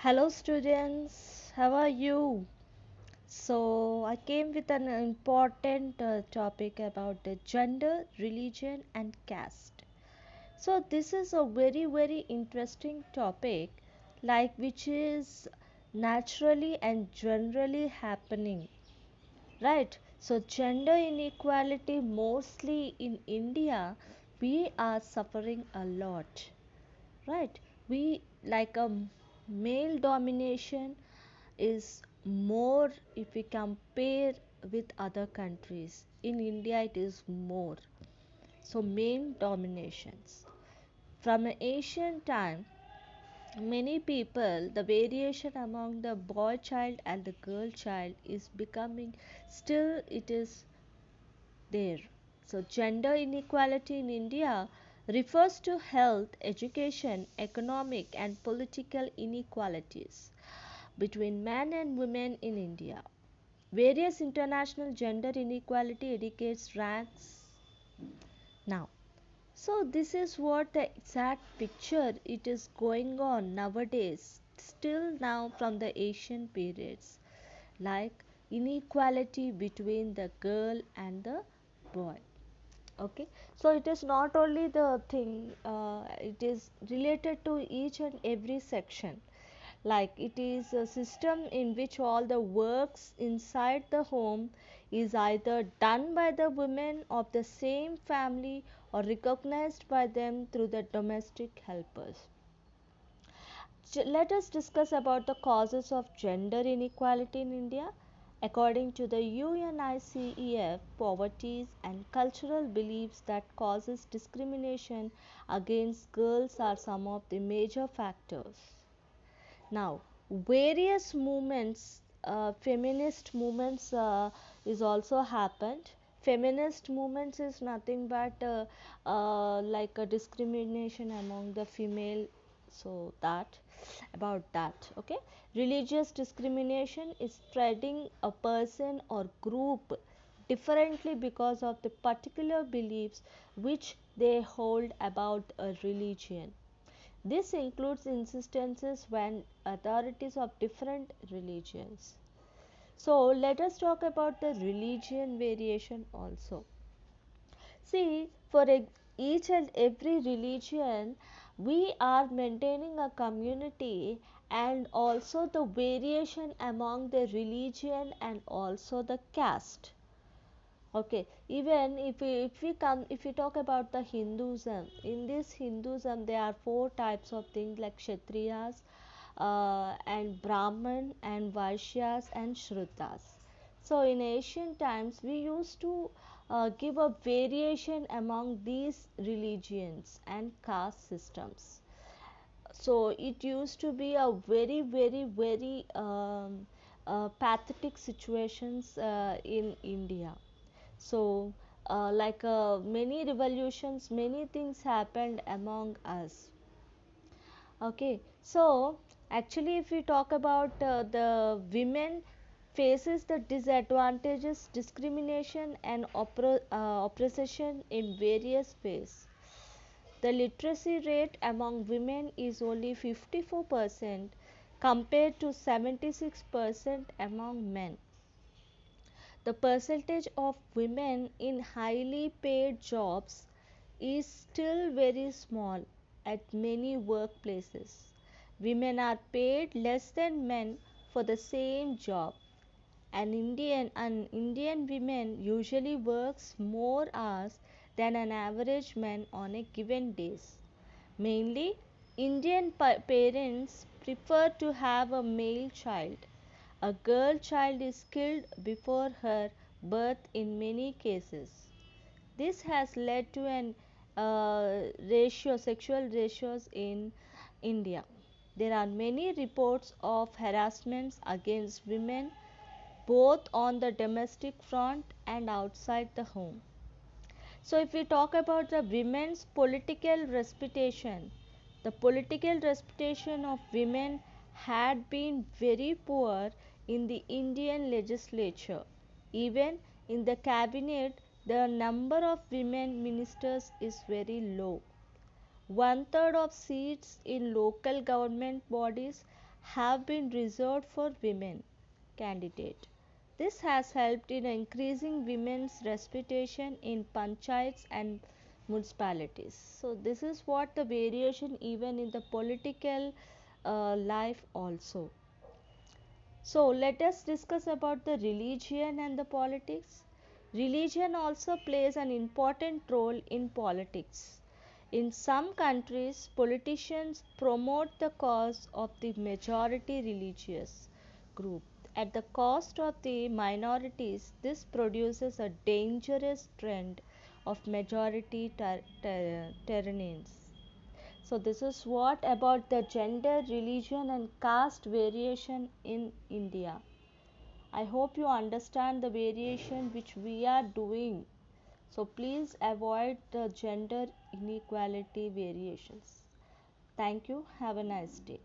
Hello students, how are you? So I came with an important topic about the gender, religion and caste. So this is a very interesting topic like which is naturally and generally happening, right? So gender inequality mostly in India we are suffering a lot, right? We like a male domination is more if we compare with other countries. In India it is more, so male dominations from an ancient time. Many people, the variation among the boy child and the girl child is becoming, still it is there. So gender inequality in India refers to health, education, economic and political inequalities between men and women in India. Various international gender inequality indicates ranks now. So this is what the exact picture it is going on nowadays, still now from the Asian periods, like inequality between the girl and the boy. Okay, so it is not only the thing, it is related to each and every section, like it is a system in which all the works inside the home is either done by the women of the same family or recognized by them through the domestic helpers. Let us discuss about the causes of gender inequality in India. According to the UNICEF, poverty and cultural beliefs that causes discrimination against girls are some of the major factors. Now, various movements, feminist movements is also happened. Feminist movements is nothing but like a discrimination among the female. So that about that. Okay, religious discrimination is spreading a person or group differently because of the particular beliefs which they hold about a religion. This includes instances when authorities of different religions. So let us talk about the religion variation also. See, for each and every religion, we are maintaining a community and also the variation among the religion and also the caste. Okay, even if we talk about the Hinduism, in this Hinduism there are four types of things like Kshatriyas, and Brahman and Vaishyas and Shrutas. So in ancient times we used to give a variation among these religions and caste systems. So it used to be a very pathetic situations in India. So many revolutions, many things happened among us. Okay, so actually if we talk about the women faces the disadvantages, discrimination and oppression in various ways. The literacy rate among women is only 54% compared to 76% among men. The percentage of women in highly paid jobs is still very small at many workplaces. Women are paid less than men for the same job. An Indian woman usually works more hours than an average man on a given day. Mainly, Indian parents prefer to have a male child. A girl child is killed before her birth in many cases. This has led to an sexual ratios in India. There are many reports of harassments against women both on the domestic front and outside the home. So, if we talk about the women's political reputation, the political reputation of women had been very poor in the Indian legislature. Even in the cabinet, the number of women ministers is very low. One third of seats in local government bodies have been reserved for women candidates. This has helped in increasing women's representation in panchayats and municipalities. So this is what the variation even in the political life also. So let us discuss about the religion and the politics. Religion also plays an important role in politics. In some countries, politicians promote the cause of the majority religious group at the cost of the minorities. This produces a dangerous trend of majority tyrannies. So this is what about the gender, religion and caste variation in India. I hope you understand the variation which we are doing. So please avoid the gender inequality variations. Thank you. Have a nice day.